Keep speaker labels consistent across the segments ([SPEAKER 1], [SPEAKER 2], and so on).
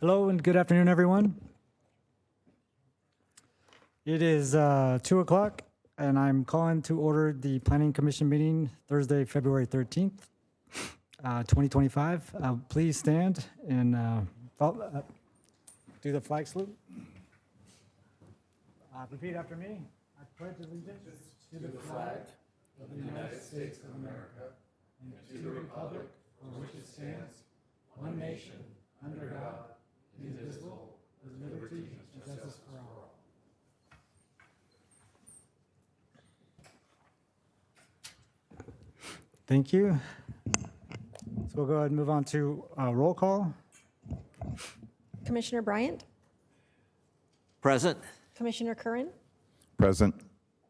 [SPEAKER 1] Hello and good afternoon, everyone. It is 2 o'clock, and I'm calling to order the Planning Commission meeting Thursday, February 13th, 2025. Please stand and do the flag salute. Repeat after me. I pledge allegiance to the flag of the United States of America and to the republic for which it stands, one nation, under God, indivisible, with liberty and justice for all. Thank you. So we'll go ahead and move on to roll call.
[SPEAKER 2] Commissioner Bryant,
[SPEAKER 3] Present.
[SPEAKER 2] Commissioner Curran,
[SPEAKER 4] Present.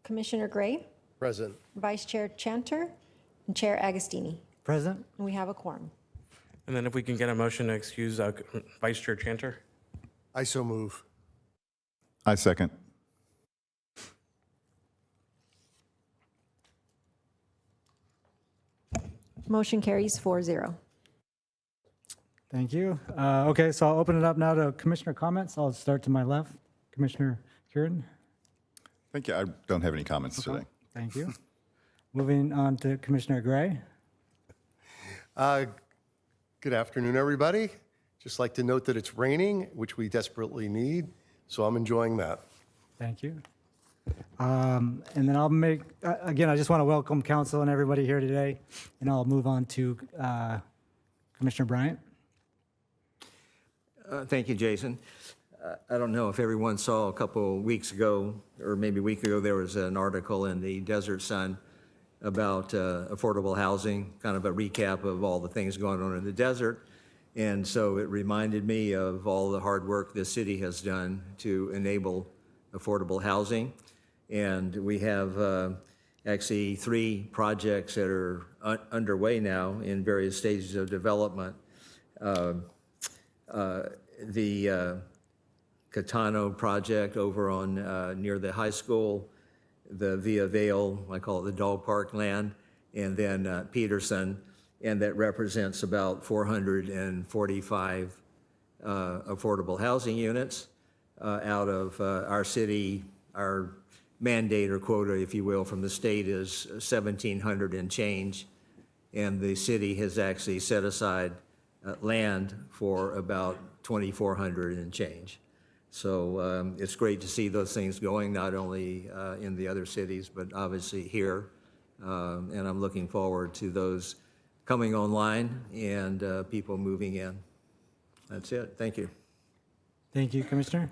[SPEAKER 2] Commissioner Gray,
[SPEAKER 3] Present.
[SPEAKER 2] Vice Chair Chanter, and Chair Agostini.
[SPEAKER 1] Present.
[SPEAKER 2] And we have a quorum.
[SPEAKER 5] And then if we can get a motion to excuse Vice Chair Chanter.
[SPEAKER 3] I so move.
[SPEAKER 4] I second.
[SPEAKER 2] Motion carries 4-0.
[SPEAKER 1] Thank you. Okay, so I'll open it up now to commissioner comments. I'll start to my left. Commissioner Kieran.
[SPEAKER 4] Thank you. I don't have any comments today.
[SPEAKER 1] Thank you. Moving on to Commissioner Gray.
[SPEAKER 6] Good afternoon, everybody. Just like to note that it's raining, which we desperately need, so I'm enjoying that.
[SPEAKER 1] Thank you. And then I'll make, again, I just want to welcome council and everybody here today, and I'll move on to Commissioner Bryant.
[SPEAKER 3] Thank you, Jason. I don't know if everyone saw a couple weeks ago, or maybe a week ago, there was an article in the Desert Sun about affordable housing, kind of a recap of all the things going on in the desert. And so it reminded me of all the hard work the city has done to enable affordable housing. And we have actually 3 projects that are underway now in various stages of development. The Catano project over on near the high school, the Via Vale, I call it the dog park land, and then Peterson, and that represents about 445 affordable housing units out of our city. Our mandate or quota, if you will, from the state is 1,700 and change, and the city has actually set aside land for about 2,400 and change. So it's great to see those things going, not only in the other cities, but obviously here. And I'm looking forward to those coming online and people moving in. That's it. Thank you.
[SPEAKER 1] Thank you, Commissioner.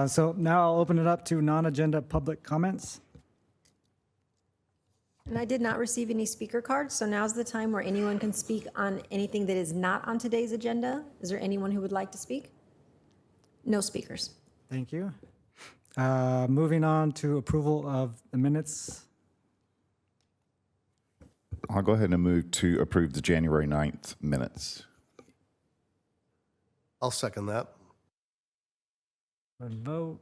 [SPEAKER 1] So now I'll open it up to non-agenda public comments.
[SPEAKER 2] And I did not receive any speaker cards, so now's the time where anyone can speak on anything that is not on today's agenda. Is there anyone who would like to speak? No speakers.
[SPEAKER 1] Thank you. Moving on to approval of the minutes.
[SPEAKER 4] I'll go ahead and move to approve the January 9th minutes.
[SPEAKER 6] I'll second that.
[SPEAKER 1] Vote.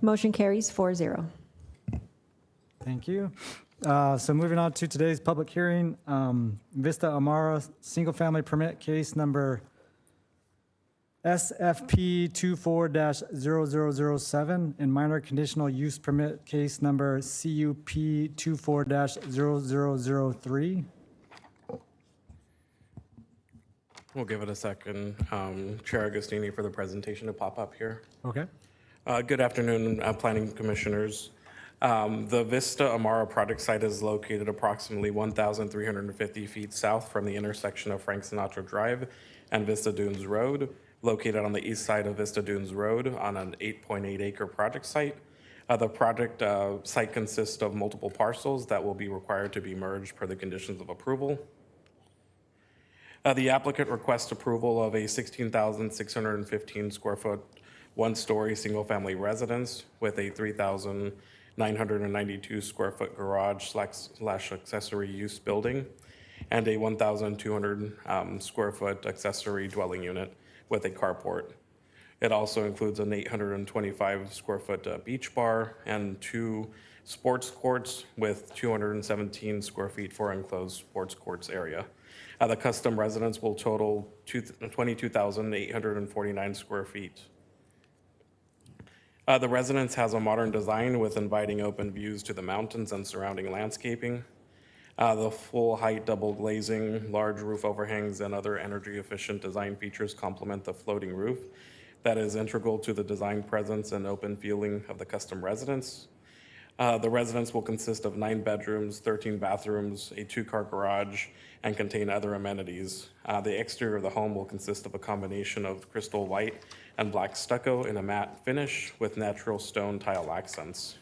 [SPEAKER 2] Motion carries 4-0.
[SPEAKER 1] Thank you. So moving on to today's public hearing, Vista Amara Single Family Permit Case Number SFP 24-0007 and Minor Conditional Use Permit Case Number CUP 24-0003.
[SPEAKER 5] We'll give it a second. Chair Agostini for the presentation to pop up here.
[SPEAKER 1] Okay.
[SPEAKER 5] Good afternoon, Planning Commissioners. The Vista Amara project site is located approximately 1,350 feet south from the intersection of Frank Sinatra Drive and Vista Dunes Road, located on the east side of Vista Dunes Road on an 8.8 acre project site. The project site consists of multiple parcels that will be required to be merged per the conditions of approval. The applicant requests approval of a 16,615 square foot, 1-story single-family residence with a 3,992 square foot garage slash accessory use building and a 1,200 square foot accessory dwelling unit with a carport. It also includes an 825 square foot beach bar and 2 sports courts with 217 square feet for enclosed sports courts area. The custom residence will total 22,849 square feet. The residence has a modern design with inviting open views to the mountains and surrounding landscaping. The full height double glazing, large roof overhangs, and other energy efficient design features complement the floating roof that is integral to the design presence and open feeling of the custom residence. The residence will consist of 9 bedrooms, 13 bathrooms, a 2-car garage, and contain other amenities. The exterior of the home will consist of a combination of crystal white and black stucco in a matte finish with natural stone tile accents.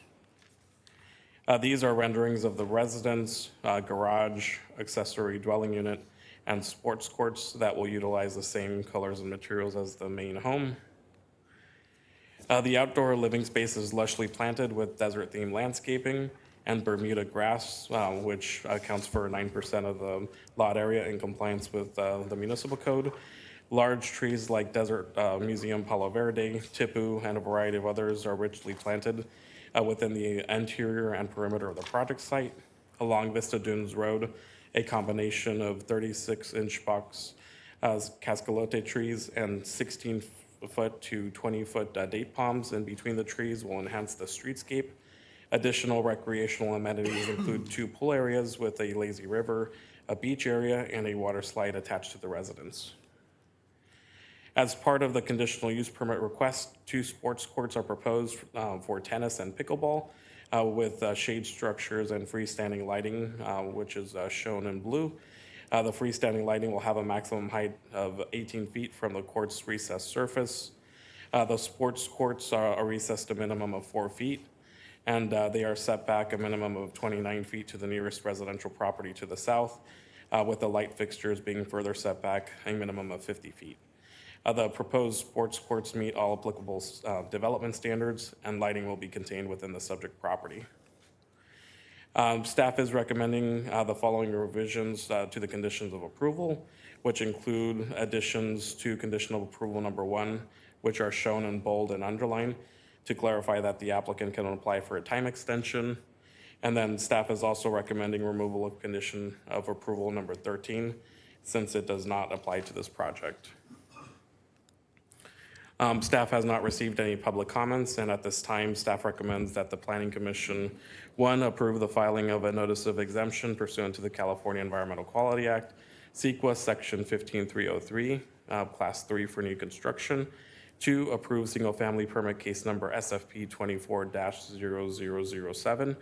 [SPEAKER 5] These are renderings of the residence, garage, accessory dwelling unit, and sports courts that will utilize the same colors and materials as the main home. The outdoor living space is lushly planted with desert-themed landscaping and Bermuda grass, which accounts for 9% of the lot area in compliance with the municipal code. Large trees like Desert Museum Palo Verde, Tipu, and a variety of others are richly planted within the interior and perimeter of the project site. Along Vista Dunes Road, a combination of 36-inch box cascalote trees and 16-foot to 20-foot date palms in between the trees will enhance the streetscape. Additional recreational amenities include 2 pool areas with a lazy river, a beach area, and a water slide attached to the residence. As part of the conditional use permit request, 2 sports courts are proposed for tennis and pickleball with shade structures and freestanding lighting, which is shown in blue. The freestanding lighting will have a maximum height of 18 feet from the court's recessed surface. The sports courts are recessed a minimum of 4 feet, and they are set back a minimum of 29 feet to the nearest residential property to the south, with the light fixtures being further set back a minimum of 50 feet. The proposed sports courts meet all applicable development standards, and lighting will be contained within the subject property. Staff is recommending the following revisions to the conditions of approval, which include additions to condition of approval number 1, which are shown in bold and underlined to clarify that the applicant can apply for a time extension. And then staff is also recommending removal of condition of approval number 13, since it does not apply to this project. Staff has not received any public comments, and at this time, staff recommends that the Planning Commission, 1, approve the filing of a notice of exemption pursuant to the California Environmental Quality Act, CEQA Section 15303, Class 3 for new construction. 2, approve single-family permit case number SFP 24-0007.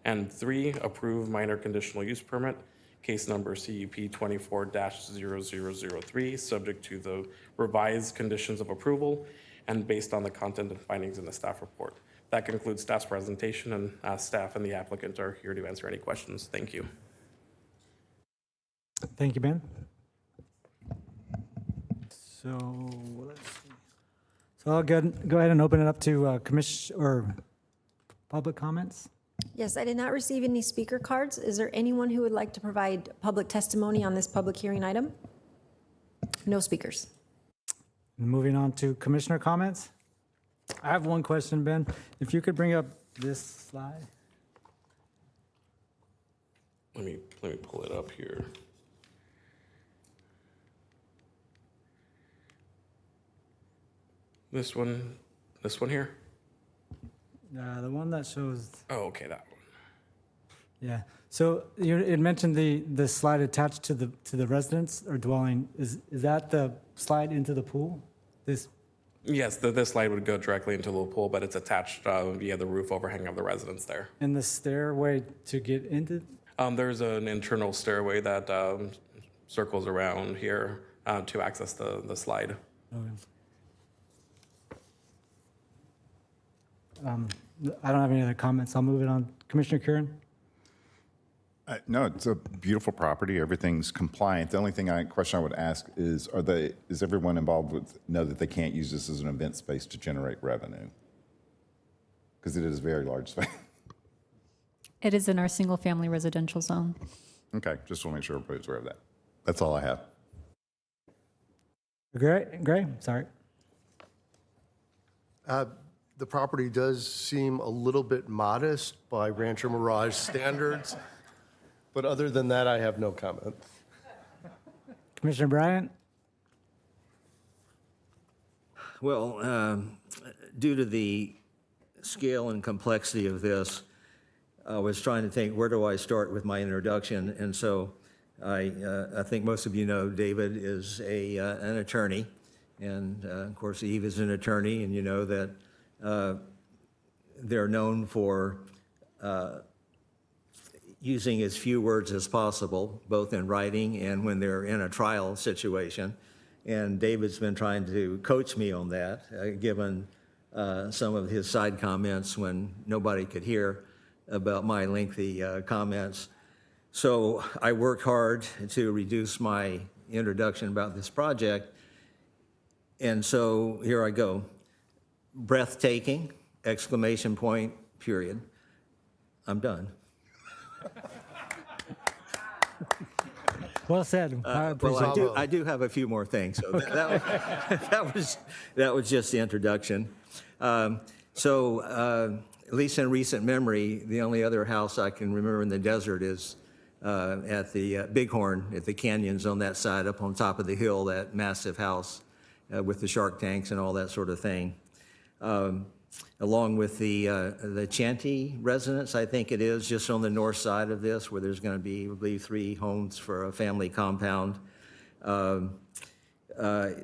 [SPEAKER 5] And 3, approve minor conditional use permit case number CUP 24-0003, subject to the revised conditions of approval and based on the content and findings in the staff report. That concludes staff's presentation, and staff and the applicant are here to answer any questions. Thank you.
[SPEAKER 1] Thank you, Ben. So let's see. So I'll go ahead and open it up to commission or public comments.
[SPEAKER 2] Yes, I did not receive any speaker cards. Is there anyone who would like to provide public testimony on this public hearing item? No speakers.
[SPEAKER 1] Moving on to commissioner comments. I have one question, Ben. If you could bring up this slide.
[SPEAKER 5] Let me pull it up here. This one here?
[SPEAKER 1] The one that shows,
[SPEAKER 5] Oh, okay, that one.
[SPEAKER 1] yeah. So it mentioned the slide attached to the residence or dwelling. Is that the slide into the pool? This,
[SPEAKER 5] Yes, this slide would go directly into the pool, but it's attached via the roof overhang of the residence there.
[SPEAKER 1] and the stairway to get into?
[SPEAKER 5] There's an internal stairway that circles around here to access the slide.
[SPEAKER 1] Okay. I don't have any other comments. I'll move it on. Commissioner Curran?
[SPEAKER 4] No, it's a beautiful property. Everything's compliant. The only question I would ask is, is everyone involved know that they can't use this as an event space to generate revenue? Because it is a very large space.
[SPEAKER 7] It is in our single-family residential zone.
[SPEAKER 4] Okay, just want to make sure everybody's aware of that. That's all I have.
[SPEAKER 1] Gray? Sorry.
[SPEAKER 6] The property does seem a little bit modest by Rancho Mirage standards, but other than that, I have no comment.
[SPEAKER 1] Commissioner Bryant?
[SPEAKER 3] Well, due to the scale and complexity of this, I was trying to think, where do I start with my introduction? And so I think most of you know David is an attorney, and of course Eve is an attorney, and you know that they're known for using as few words as possible, both in writing and when they're in a trial situation. And David's been trying to coach me on that, given some of his side comments when nobody could hear about my lengthy comments. So I worked hard to reduce my introduction about this project. And so here I go. Breathtaking, exclamation point, period. I'm done.
[SPEAKER 1] Well said. I appreciate
[SPEAKER 3] Well, I do have a few more things. So that was just the introduction. At least in recent memory, the only other house I can remember in the desert is at the Bighorn, at the canyons on that side, up on top of the hill, that massive house with the shark tanks and all that sort of thing. Along with the Chanty residence, I think it is, just on the north side of this, where there's going to be, I believe, 3 homes for a family compound.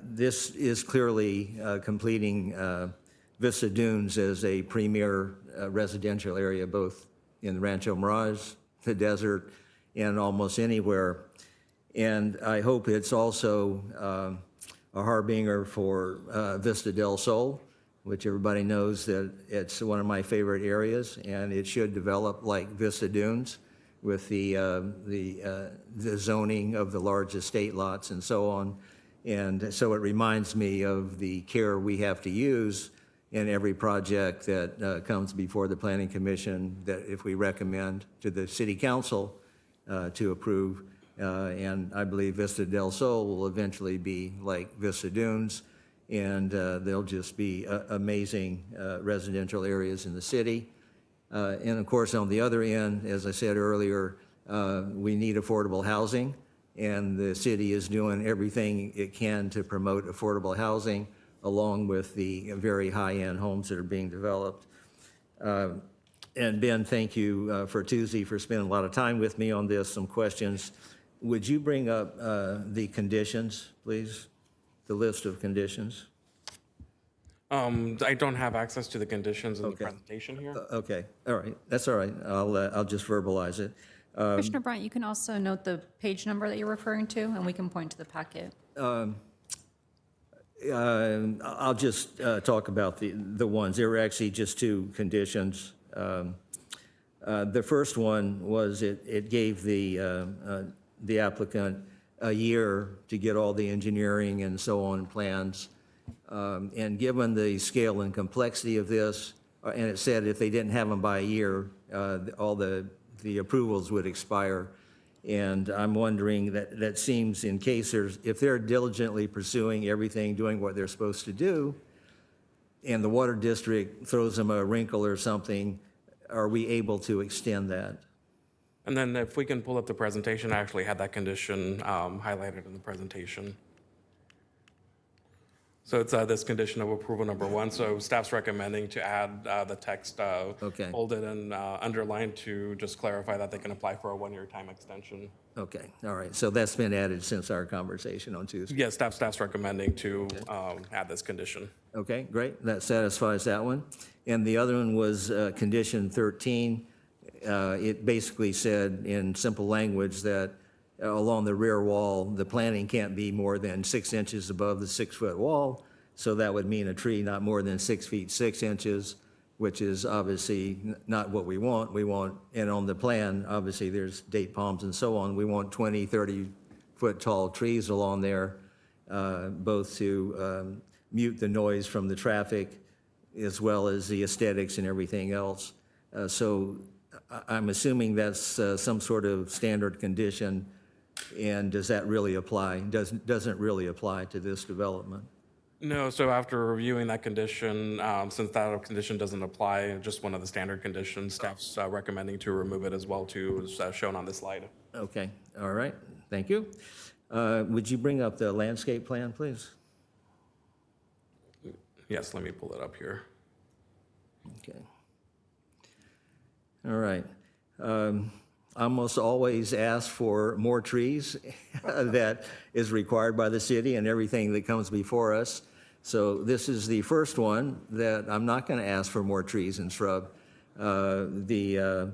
[SPEAKER 3] This is clearly completing Vista Dunes as a premier residential area, both in Rancho Mirage, the desert, and almost anywhere. And I hope it's also a harbinger for Vista del Sol, which everybody knows that it's one of my favorite areas, and it should develop like Vista Dunes with the zoning of the large estate lots and so on. And so it reminds me of the care we have to use in every project that comes before the Planning Commission, that if we recommend to the City Council to approve, and I believe Vista del Sol will eventually be like Vista Dunes, and they'll just be amazing residential areas in the city. And of course, on the other end, as I said earlier, we need affordable housing, and the city is doing everything it can to promote affordable housing, along with the very high-end homes that are being developed. And Ben, thank you for Tuesday for spending a lot of time with me on this, some questions. Would you bring up the conditions, please? The list of conditions?
[SPEAKER 5] I don't have access to the conditions in the
[SPEAKER 3] Okay.
[SPEAKER 5] presentation here.
[SPEAKER 3] Okay, all right, that's all right. I'll just verbalize it.
[SPEAKER 7] Commissioner Bryant, you can also note the page number that you're referring to, and we can point to the packet.
[SPEAKER 3] I'll just talk about the ones. There were actually just 2 conditions. The first one was it gave the applicant a year to get all the engineering and so on plans. And given the scale and complexity of this, and it said if they didn't have them by a year, all the approvals would expire. And I'm wondering, that seems, in case if they're diligently pursuing everything, doing what they're supposed to do, and the water district throws them a wrinkle or something, are we able to extend that?
[SPEAKER 5] And then if we can pull up the presentation, I actually had that condition highlighted in the presentation. So it's this condition of approval number 1. So staff's recommending to add the text
[SPEAKER 3] Okay.
[SPEAKER 5] bolded and underlined to just clarify that they can apply for a 1-year time extension.
[SPEAKER 3] Okay, all right, so that's been added since our conversation on Tuesday.
[SPEAKER 5] Yes, staff's recommending to add this condition.
[SPEAKER 3] Okay, great, that satisfies that one. And the other one was condition 13. It basically said in simple language that along the rear wall, the planting can't be more than 6 inches above the 6-foot wall. So that would mean a tree not more than 6 feet 6 inches, which is obviously not what we want. We want, and on the plan, obviously there's date palms and so on. We want 20, 30-foot tall trees along there, both to mute the noise from the traffic as well as the aesthetics and everything else. So I'm assuming that's some sort of standard condition. And does that really apply? Doesn't really apply to this development?
[SPEAKER 5] No, so after reviewing that condition, since that condition doesn't apply, just one of the standard conditions, staff's recommending to remove it as well too, as shown on this slide.
[SPEAKER 3] Okay, all right, thank you. Would you bring up the landscape plan, please?
[SPEAKER 5] Yes, let me pull it up here.
[SPEAKER 3] Okay. All right. I almost always ask for more trees. That is required by the city and everything that comes before us. So this is the first one that I'm not going to ask for more trees and shrub. The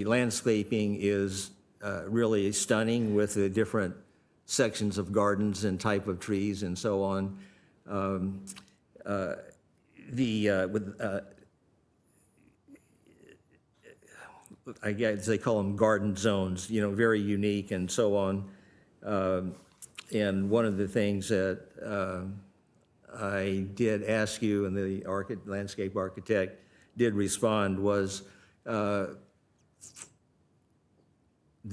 [SPEAKER 3] landscaping is really stunning with the different sections of gardens and type of trees and so on. I guess they call them garden zones, you know, very unique and so on. And one of the things that I did ask you, and the landscape architect did respond, was the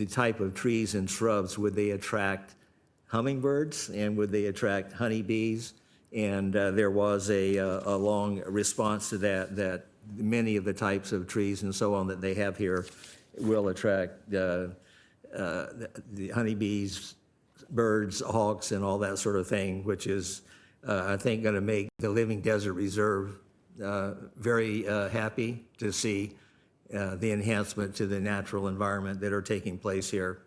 [SPEAKER 3] type of trees and shrubs. Would they attract hummingbirds, and would they attract honeybees? And there was a long response to that, that many of the types of trees and so on that they have here will attract the honeybees, birds, hawks, and all that sort of thing, which is, I think, going to make the Living Desert Reserve very happy to see the enhancement to the natural environment that are taking place here.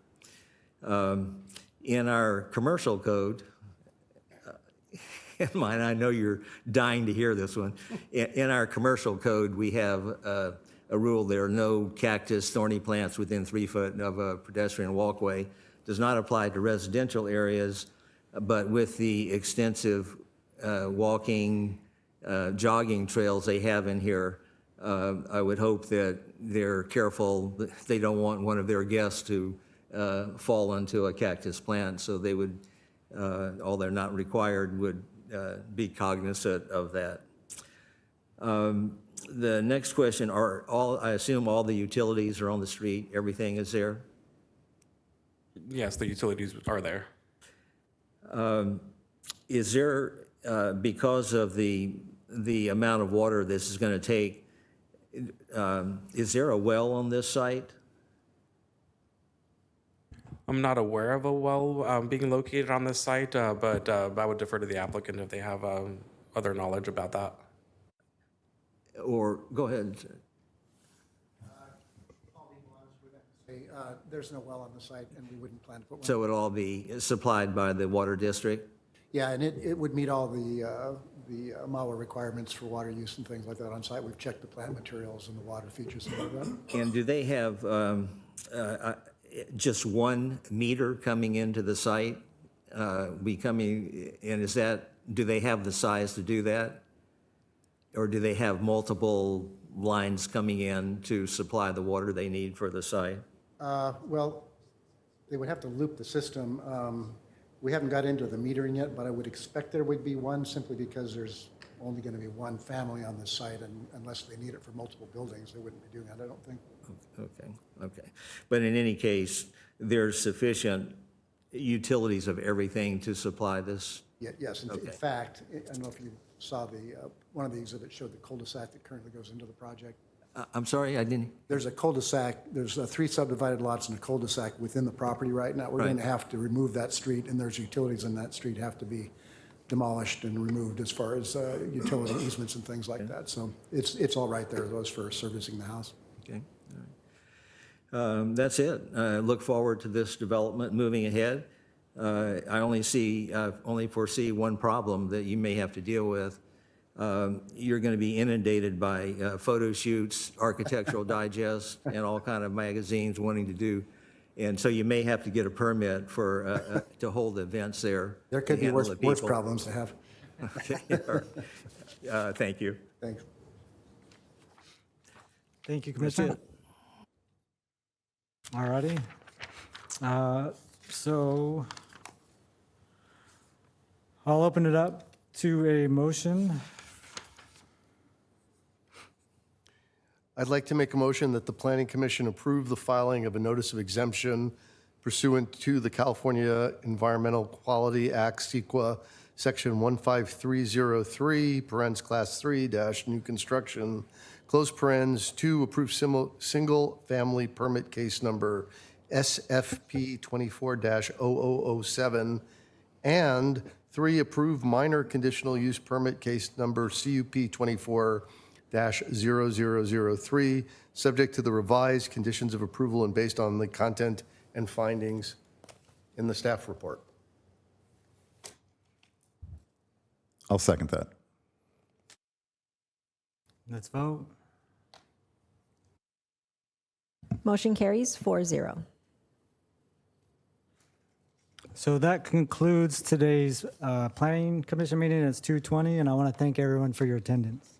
[SPEAKER 3] In our commercial code, mine, I know you're dying to hear this one. In our commercial code, we have a rule: there are no cactus, thorny plants within 3 foot of a pedestrian walkway. Does not apply to residential areas, but with the extensive walking, jogging trails they have in here, I would hope that they're careful. They don't want one of their guests to fall into a cactus plant, so they would, all they're not required, would be cognizant of that. The next question, I assume all the utilities are on the street, everything is there?
[SPEAKER 5] Yes, the utilities are there.
[SPEAKER 3] Is there, because of the amount of water this is going to take, is there a well on this site?
[SPEAKER 5] I'm not aware of a well being located on this site, but I would defer to the applicant if they have other knowledge about that.
[SPEAKER 3] Or, go ahead.
[SPEAKER 1] There's no well on the site, and we wouldn't plan to put one.
[SPEAKER 3] So it'll all be supplied by the water district?
[SPEAKER 1] Yeah, and it would meet all the MAWA requirements for water use and things like that on site. We've checked the plant materials and the water features and all that.
[SPEAKER 3] And do they have just one meter coming into the site? And is that, do they have the size to do that? Or do they have multiple lines coming in to supply the water they need for the site?
[SPEAKER 1] Well, they would have to loop the system. We haven't got into the metering yet, but I would expect there would be one, simply because there's only going to be one family on this site, and unless they need it for multiple buildings, they wouldn't be doing that, I don't think.
[SPEAKER 3] Okay. But in any case, there's sufficient utilities of everything to supply this?
[SPEAKER 1] Yes, in fact, I don't know if you saw one of the exhibits showed the cul-de-sac that currently goes into the project.
[SPEAKER 3] I'm sorry, I didn't.
[SPEAKER 1] There's a cul-de-sac, there's 3 subdivided lots and a cul-de-sac within the property right now. We're going to have to remove that street, and there's utilities in that street have to be demolished and removed as far as utility easements and things like that. So it's all right there, those for servicing the house.
[SPEAKER 3] Okay. All right. That's it. I look forward to this development moving ahead. I only foresee one problem that you may have to deal with. You're going to be inundated by photo shoots, Architectural Digest, and all kind of magazines wanting to do. And so you may have to get a permit for to hold events there.
[SPEAKER 1] There could be worse problems to have.
[SPEAKER 3] Okay. Thank you.
[SPEAKER 1] Thanks.
[SPEAKER 8] Thank you,
[SPEAKER 3] That's
[SPEAKER 8] Commissioner.
[SPEAKER 3] it.
[SPEAKER 8] All righty. So I'll open it up to a motion.
[SPEAKER 6] I'd like to make a motion that the Planning Commission approve the filing of a notice of exemption pursuant to the California Environmental Quality Act, CEQA, Section 15303, parens Class 3 - new construction, close parens, to approve single-family permit case number SFP 24-0007, and 3, approve minor conditional use permit case number CUP 24-0003, subject to the revised conditions of approval and based on the content and findings in the staff report.
[SPEAKER 4] I'll second that.
[SPEAKER 8] Let's vote.
[SPEAKER 2] Motion carries 4-0.
[SPEAKER 8] So that concludes today's Planning Commission meeting. It's 2:20, and I want to thank everyone for your attendance.